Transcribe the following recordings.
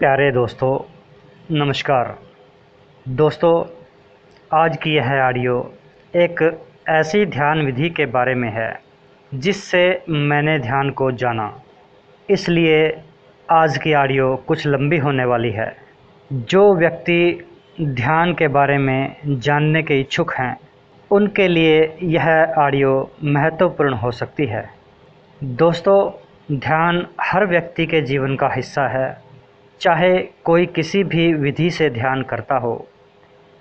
प्यारे दोस्तों, नमस्कार। दोस्तों, आज की यह ऑडियो एक ऐसी ध्यान विधि के बारे में है जिससे मैंने ध्यान को जाना। इसलिए आज की ऑडियो कुछ लंबी होने वाली है। जो व्यक्ति ध्यान के बारे में जानने के इच्छुक हैं, उनके लिए यह ऑडियो महत्वपूर्ण हो सकती है। दोस्तों, ध्यान हर व्यक्ति के जीवन का हिस्सा है। चाहे कोई किसी भी विधि से ध्यान करता हो,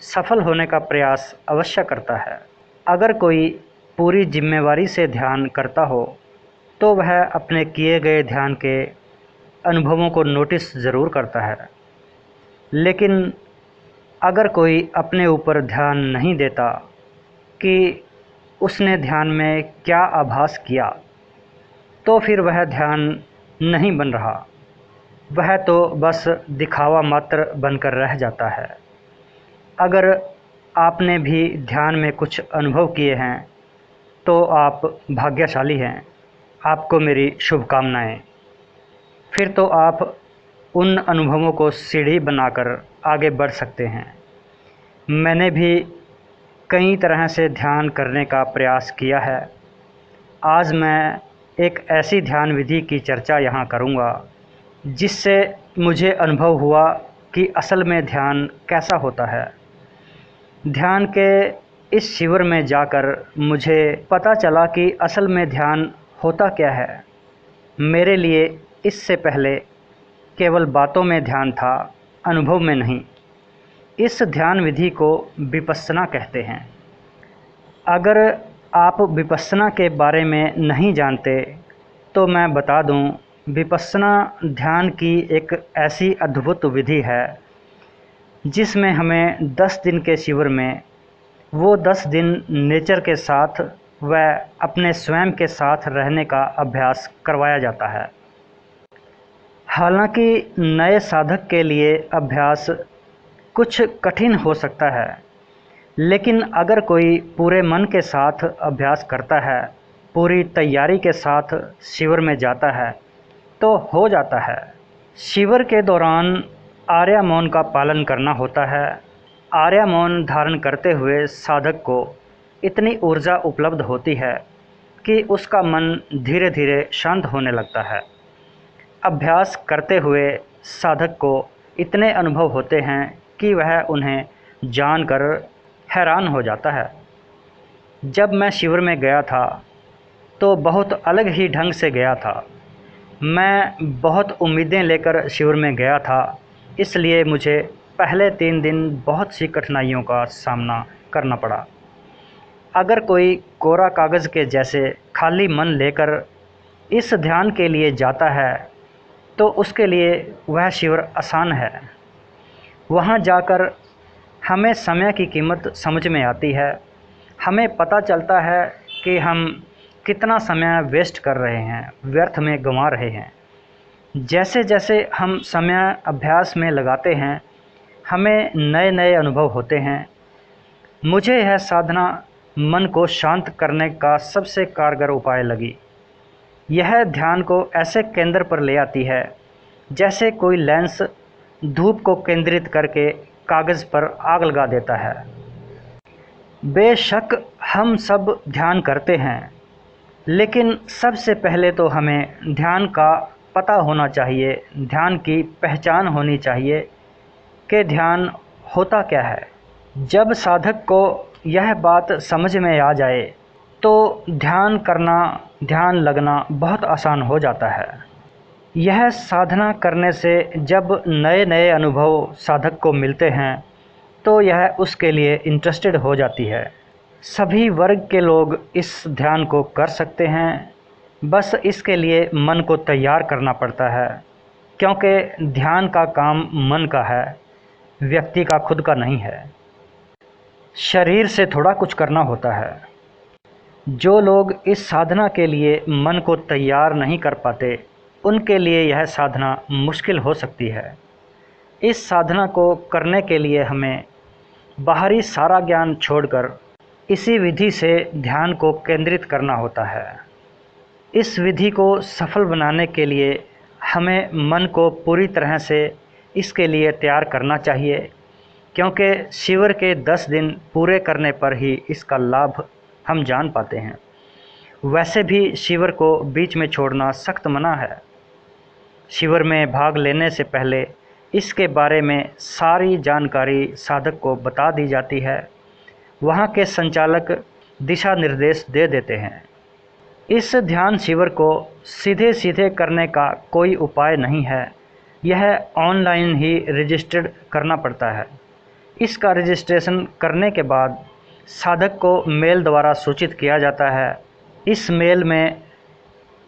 सफल होने का प्रयास अवश्य करता है। अगर कोई पूरी जिम्मेवारी से ध्यान करता हो तो वह अपने किए गए ध्यान के अनुभवों को नोटिस ज़रूर करता है। लेकिन अगर कोई अपने ऊपर ध्यान नहीं देता कि उसने ध्यान में क्या आभास किया, तो फिर वह ध्यान नहीं बन रहा। वह तो बस दिखावा मात्र बनकर रह जाता है। अगर आपने भी ध्यान में कुछ अनुभव किए हैं तो आप भाग्यशाली हैं। आपको मेरी शुभकामनाएं। फिर तो आप उन अनुभवों को सीढ़ी बनाकर आगे बढ़ सकते हैं। मैंने भी कई तरह से ध्यान करने का प्रयास किया है। आज मैं एक ऐसी ध्यान विधि की चर्चा यहाँ करूँगा जिससे मुझे अनुभव हुआ कि असल में ध्यान कैसा होता है। ध्यान के इस शिविर में जाकर मुझे पता चला कि असल में ध्यान होता क्या है। मेरे लिए इससे पहले केवल बातों में ध्यान था, अनुभव में नहीं। इस ध्यान विधि को विपस्सना कहते हैं। अगर आप विपस्सना के बारे में नहीं जानते तो मैं बता दूं, विपस्सना ध्यान की एक ऐसी अद्भुत विधि है जिसमें हमें 10 दिन के शिविर में वो 10 दिन नेचर के साथ व अपने स्वयं के साथ रहने का अभ्यास करवाया जाता है। हालांकि नए साधक के लिए अभ्यास कुछ कठिन हो सकता है, लेकिन अगर कोई पूरे मन के साथ अभ्यास करता है, पूरी तैयारी के साथ शिविर में जाता है तो हो जाता है। शिविर के दौरान आर्या मौन का पालन करना होता है। आर्या मौन धारण करते हुए साधक को इतनी ऊर्जा उपलब्ध होती है कि उसका मन धीरे धीरे शांत होने लगता है। अभ्यास करते हुए साधक को इतने अनुभव होते हैं कि वह उन्हें जानकर हैरान हो जाता है। जब मैं शिविर में गया था तो बहुत अलग ही ढंग से गया था। मैं बहुत उम्मीदें लेकर शिविर में गया था, इसलिए मुझे पहले 3 दिन बहुत सी कठिनाइयों का सामना करना पड़ा। अगर कोई कोरा कागज़ के जैसे खाली मन लेकर इस ध्यान के लिए जाता है तो उसके लिए वह शिविर आसान है। वहाँ जाकर हमें समय की कीमत समझ में आती है। हमें पता चलता है कि हम कितना समय वेस्ट कर रहे हैं, व्यर्थ में गंवा रहे हैं। जैसे जैसे हम समय अभ्यास में लगाते हैं, हमें नए नए अनुभव होते हैं। मुझे यह साधना मन को शांत करने का सबसे कारगर उपाय लगी। यह ध्यान को ऐसे केंद्र पर ले आती है जैसे कोई लेंस धूप को केंद्रित करके कागज़ पर आग लगा देता है। बेशक हम सब ध्यान करते हैं, लेकिन सबसे पहले तो हमें ध्यान का पता होना चाहिए, ध्यान की पहचान होनी चाहिए कि ध्यान होता क्या है। जब साधक को यह बात समझ में आ जाए तो ध्यान करना, ध्यान लगना बहुत आसान हो जाता है। यह साधना करने से जब नए नए अनुभव साधक को मिलते हैं तो यह उसके लिए इंटरेस्टेड हो जाती है। सभी वर्ग के लोग इस ध्यान को कर सकते हैं, बस इसके लिए मन को तैयार करना पड़ता है, क्योंकि ध्यान का काम मन का है, व्यक्ति का खुद का नहीं है। शरीर से थोड़ा कुछ करना होता है। जो लोग इस साधना के लिए मन को तैयार नहीं कर पाते, उनके लिए यह साधना मुश्किल हो सकती है। इस साधना को करने के लिए हमें बाहरी सारा ज्ञान छोड़कर इसी विधि से ध्यान को केंद्रित करना होता है। इस विधि को सफल बनाने के लिए हमें मन को पूरी तरह से इसके लिए तैयार करना चाहिए, क्योंकि शिविर के 10 दिन पूरे करने पर ही इसका लाभ हम जान पाते हैं। वैसे भी शिविर को बीच में छोड़ना सख्त मना है। शिविर में भाग लेने से पहले इसके बारे में सारी जानकारी साधक को बता दी जाती है। वहाँ के संचालक दिशा निर्देश दे देते हैं। इस ध्यान शिविर को सीधे सीधे करने का कोई उपाय नहीं है। यह ऑनलाइन ही रजिस्टर्ड करना पड़ता है। इसका रजिस्ट्रेशन करने के बाद साधक को मेल द्वारा सूचित किया जाता है। इस मेल में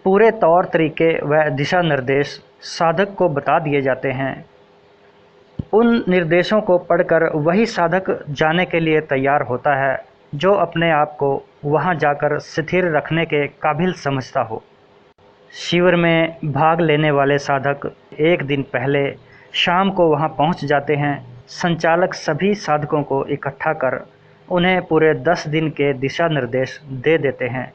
पूरे तौर तरीके व दिशा निर्देश साधक को बता दिए जाते हैं। उन निर्देशों को पढ़कर वही साधक जाने के लिए तैयार होता है जो अपने आप को वहां जाकर स्थिर रखने के काबिल समझता हो। शिविर में भाग लेने वाले साधक एक दिन पहले शाम को वहां पहुंच जाते हैं। संचालक सभी साधकों को इकट्ठा कर उन्हें पूरे 10 दिन के दिशा निर्देश दे देते हैं।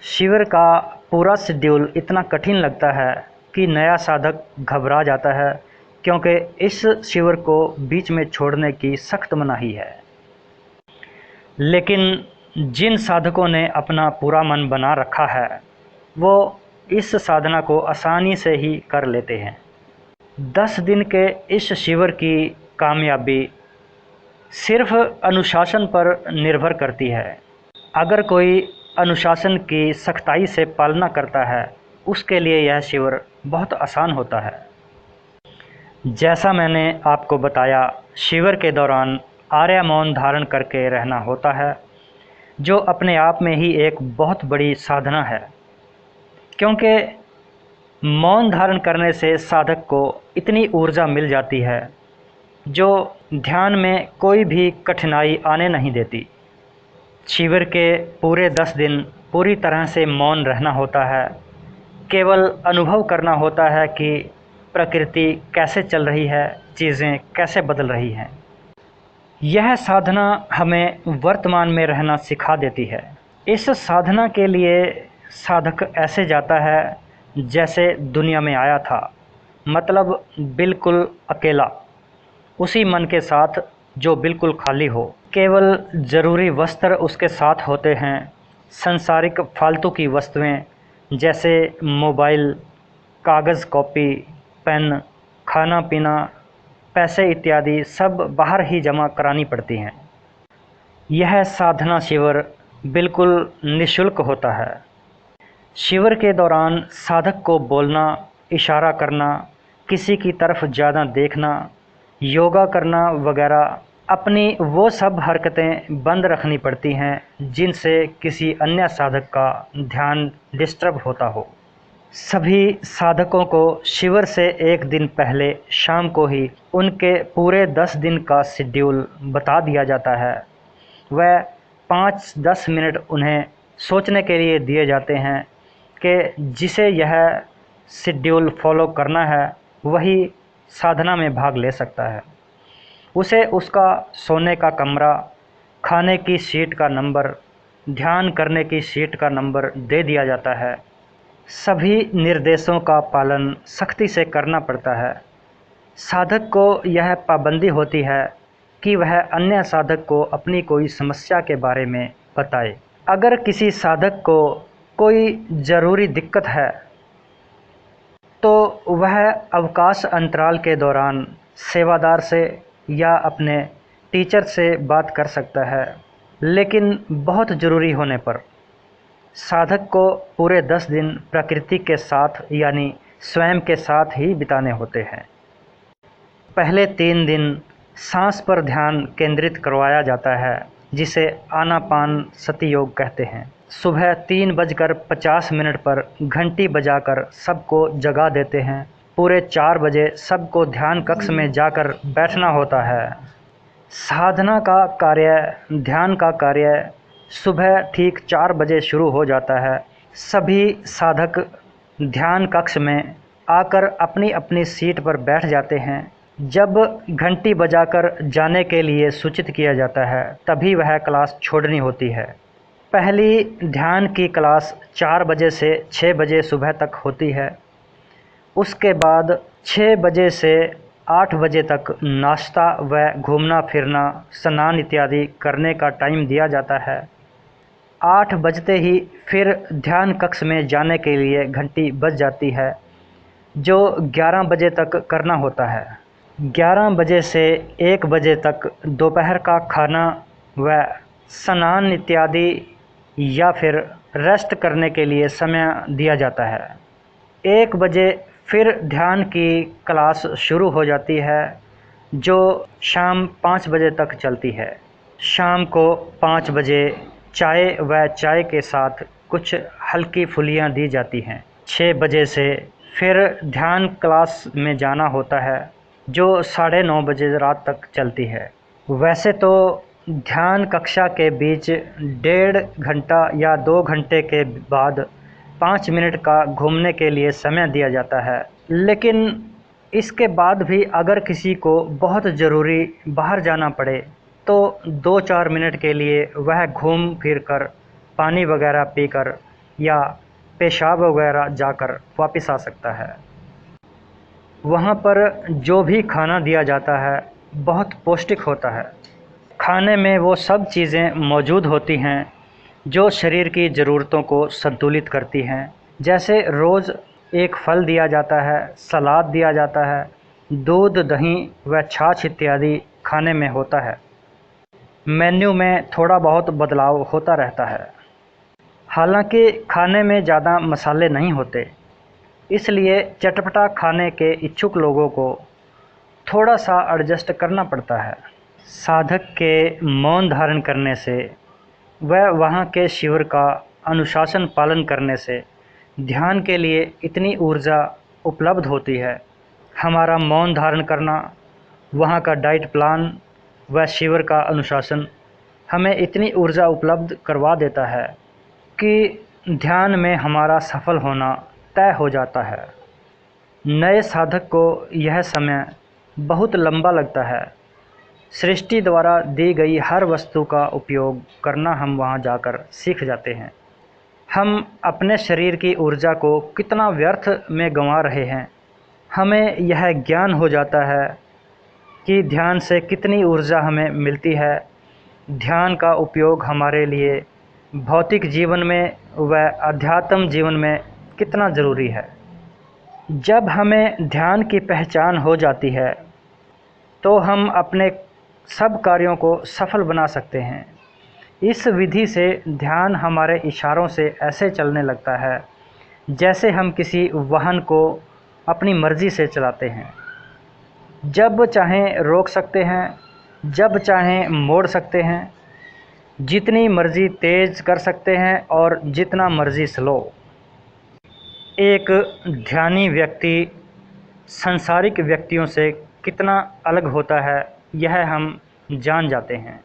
शिविर का पूरा शेड्यूल इतना कठिन लगता है कि नया साधक घबरा जाता है, क्योंकि इस शिविर को बीच में छोड़ने की सख्त मनाही है। लेकिन जिन साधकों ने अपना पूरा मन बना रखा है वो इस साधना को आसानी से ही कर लेते हैं। 10 दिन के इस शिविर की कामयाबी सिर्फ अनुशासन पर निर्भर करती है। अगर कोई अनुशासन की सख्ताई से पालना करता है उसके लिए यह शिविर बहुत आसान होता है। जैसा मैंने आपको बताया, शिविर के दौरान आर्य मौन धारण करके रहना होता है, जो अपने आप में ही एक बहुत बड़ी साधना है, क्योंकि मौन धारण करने से साधक को इतनी ऊर्जा मिल जाती है जो ध्यान में कोई भी कठिनाई आने नहीं देती। शिविर के पूरे 10 दिन पूरी तरह से मौन रहना होता है। केवल अनुभव करना होता है कि प्रकृति कैसे चल रही है, चीज़ें कैसे बदल रही हैं। यह साधना हमें वर्तमान में रहना सिखा देती है। इस साधना के लिए साधक ऐसे जाता है जैसे दुनिया में आया था, मतलब बिल्कुल अकेला, उसी मन के साथ जो बिल्कुल खाली हो। केवल ज़रूरी वस्त्र उसके साथ होते हैं। सांसारिक फालतू की वस्तुएं जैसे मोबाइल, कागज़, कॉपी, पेन, खाना पीना, पैसे इत्यादि सब बाहर ही जमा करानी पड़ती हैं। यह साधना शिविर बिल्कुल निःशुल्क होता है। शिविर के दौरान साधक को बोलना, इशारा करना, किसी की तरफ ज़्यादा देखना, योगा करना वगैरह अपनी वो सब हरकतें बंद रखनी पड़ती हैं जिनसे किसी अन्य साधक का ध्यान डिस्टर्ब होता हो। सभी साधकों को शिविर से एक दिन पहले शाम को ही उनके पूरे 10 दिन का शेड्यूल बता दिया जाता है। वह 5-10 मिनट उन्हें सोचने के लिए दिए जाते हैं कि जिसे यह शेड्यूल फॉलो करना है वही साधना में भाग ले सकता है। उसे उसका सोने का कमरा, खाने की सीट का नंबर, ध्यान करने की सीट का नंबर दे दिया जाता है। सभी निर्देशों का पालन सख्ती से करना पड़ता है। साधक को यह पाबंदी होती है कि वह अन्य साधक को अपनी कोई समस्या के बारे में बताए। अगर किसी साधक को कोई ज़रूरी दिक्कत है तो वह अवकाश अंतराल के दौरान सेवादार से या अपने टीचर से बात कर सकता है, लेकिन बहुत ज़रूरी होने पर साधक को पूरे 10 दिन प्रकृति के साथ यानी स्वयं के साथ ही बिताने होते हैं। पहले 3 दिन सांस पर ध्यान केंद्रित करवाया जाता है, जिसे आनापान सति योग कहते हैं। सुबह 3:50 पर घंटी बजाकर सबको जगा देते हैं। पूरे 4 बजे सबको ध्यान कक्ष में जाकर बैठना होता है। साधना का कार्य, ध्यान का कार्य सुबह ठीक 4 बजे शुरू हो जाता है। सभी साधक ध्यान कक्ष में आकर अपनी अपनी सीट पर बैठ जाते हैं। जब घंटी बजाकर जाने के लिए सूचित किया जाता है तभी वह क्लास छोड़नी होती है। पहली ध्यान की क्लास 4 बजे से 6 बजे सुबह तक होती है। उसके बाद 6 बजे से 8 बजे तक नाश्ता व घूमना फिरना, स्नान इत्यादि करने का टाइम दिया जाता है। 8 बजते ही फिर ध्यान कक्ष में जाने के लिए घंटी बज जाती है, जो 11 बजे तक करना होता है। 11 बजे से 1 बजे तक दोपहर का खाना व स्नान इत्यादि या फिर रेस्ट करने के लिए समय दिया जाता है। 1 बजे फिर ध्यान की क्लास शुरू हो जाती है, जो शाम 5 बजे तक चलती है। शाम को 5 बजे चाय व चाय के साथ कुछ हल्की फुलियाँ दी जाती हैं। 6 बजे से फिर ध्यान क्लास में जाना होता है, जो 9:30 बजे रात तक चलती है। वैसे तो ध्यान कक्षा के बीच 1.5 घंटा या 2 घंटे के बाद 5 मिनट का घूमने के लिए समय दिया जाता है, लेकिन इसके बाद भी अगर किसी को बहुत ज़रूरी बाहर जाना पड़े तो 2-4 मिनट के लिए वह घूम फिर कर पानी वगैरह पीकर या पेशाब वगैरह जाकर वापस आ सकता है। वहाँ पर जो भी खाना दिया जाता है बहुत पौष्टिक होता है। खाने में वो सब चीज़ें मौजूद होती हैं जो शरीर की ज़रूरतों को संतुलित करती हैं। जैसे रोज़ एक फल दिया जाता है, सलाद दिया जाता है, दूध, दही व छाछ इत्यादि खाने में होता है। मेन्यू में थोड़ा बहुत बदलाव होता रहता है। हालांकि खाने में ज़्यादा मसाले नहीं होते, इसलिए चटपटा खाने के इच्छुक लोगों को थोड़ा सा एडजस्ट करना पड़ता है। साधक के मौन धारण करने से व वहाँ के शिविर का अनुशासन पालन करने से ध्यान के लिए इतनी ऊर्जा उपलब्ध होती है। हमारा मौन धारण करना, वहाँ का डाइट प्लान व शिविर का अनुशासन हमें इतनी ऊर्जा उपलब्ध करवा देता है कि ध्यान में हमारा सफल होना तय हो जाता है। नए साधक को यह समय बहुत लंबा लगता है। सृष्टि द्वारा दी गई हर वस्तु का उपयोग करना हम वहाँ जाकर सीख जाते हैं। हम अपने शरीर की ऊर्जा को कितना व्यर्थ में गंवा रहे हैं, हमें यह ज्ञान हो जाता है कि ध्यान से कितनी ऊर्जा हमें मिलती है। ध्यान का उपयोग हमारे लिए भौतिक जीवन में व अध्यात्म जीवन में कितना ज़रूरी है। जब हमें ध्यान की पहचान हो जाती है तो हम अपने सब कार्यों को सफल बना सकते हैं। इस विधि से ध्यान हमारे इशारों से ऐसे चलने लगता है जैसे हम किसी वाहन को अपनी मर्ज़ी से चलाते हैं। जब चाहें रोक सकते हैं, जब चाहें मोड़ सकते हैं, जितनी मर्ज़ी तेज़ कर सकते हैं और जितना मर्ज़ी स्लो। एक ध्यानी व्यक्ति सांसारिक व्यक्तियों से कितना अलग होता है, यह हम जान जाते हैं।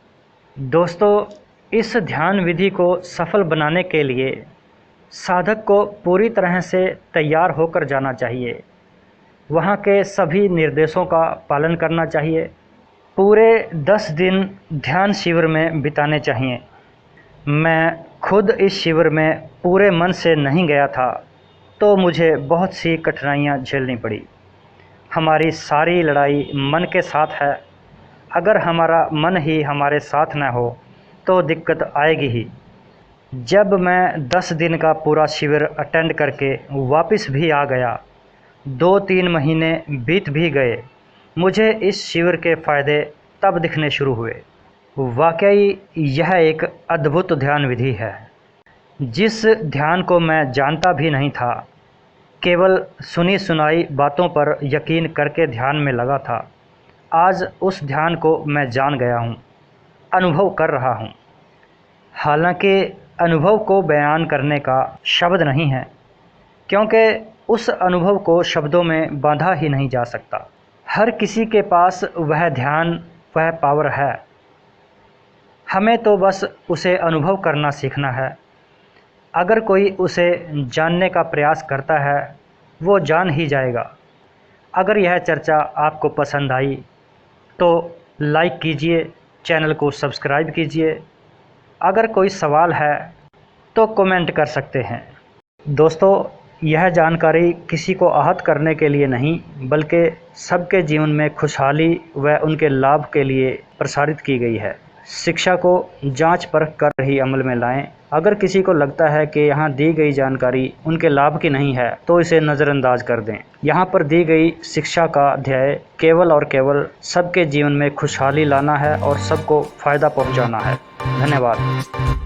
दोस्तों, इस ध्यान विधि को सफल बनाने के लिए साधक को पूरी तरह से तैयार होकर जाना चाहिए। वहाँ के सभी निर्देशों का पालन करना चाहिए। पूरे 10 दिन ध्यान शिविर में बिताने चाहिए। मैं खुद इस शिविर में पूरे मन से नहीं गया था, तो मुझे बहुत सी कठिनाइयाँ झेलनी पड़ी। हमारी सारी लड़ाई मन के साथ है। अगर हमारा मन ही हमारे साथ न हो तो दिक्कत आएगी ही। जब मैं 10 दिन का पूरा शिविर अटेंड करके वापस भी आ गया, 2-3 महीने बीत भी गए, मुझे इस शिविर के फ़ायदे तब दिखने शुरू हुए। वाकई यह एक अद्भुत ध्यान विधि है, जिस ध्यान को मैं जानता भी नहीं था। केवल सुनी सुनाई बातों पर यकीन करके ध्यान में लगा था। आज उस ध्यान को मैं जान गया हूँ, अनुभव कर रहा हूँ। हालांकि अनुभव को बयान करने का शब्द नहीं है, क्योंकि उस अनुभव को शब्दों में बांधा ही नहीं जा सकता। हर किसी के पास वह ध्यान, वह पावर है। हमें तो बस उसे अनुभव करना सीखना है। अगर कोई उसे जानने का प्रयास करता है, वो जान ही जाएगा। अगर यह चर्चा आपको पसंद आई तो लाइक कीजिए, चैनल को सब्सक्राइब कीजिए। अगर कोई सवाल है तो कमेंट कर सकते हैं। दोस्तों, यह जानकारी किसी को आहत करने के लिए नहीं, बल्कि सबके जीवन में खुशहाली व उनके लाभ के लिए प्रसारित की गई है। शिक्षा को जांच परख कर ही अमल में लाएं। अगर किसी को लगता है कि यहाँ दी गई जानकारी उनके लाभ की नहीं है, तो इसे नज़रअंदाज कर दें। यहाँ पर दी गई शिक्षा का ध्येय केवल और केवल सबके जीवन में खुशहाली लाना है और सबको फ़ायदा पहुँचाना है। धन्यवाद।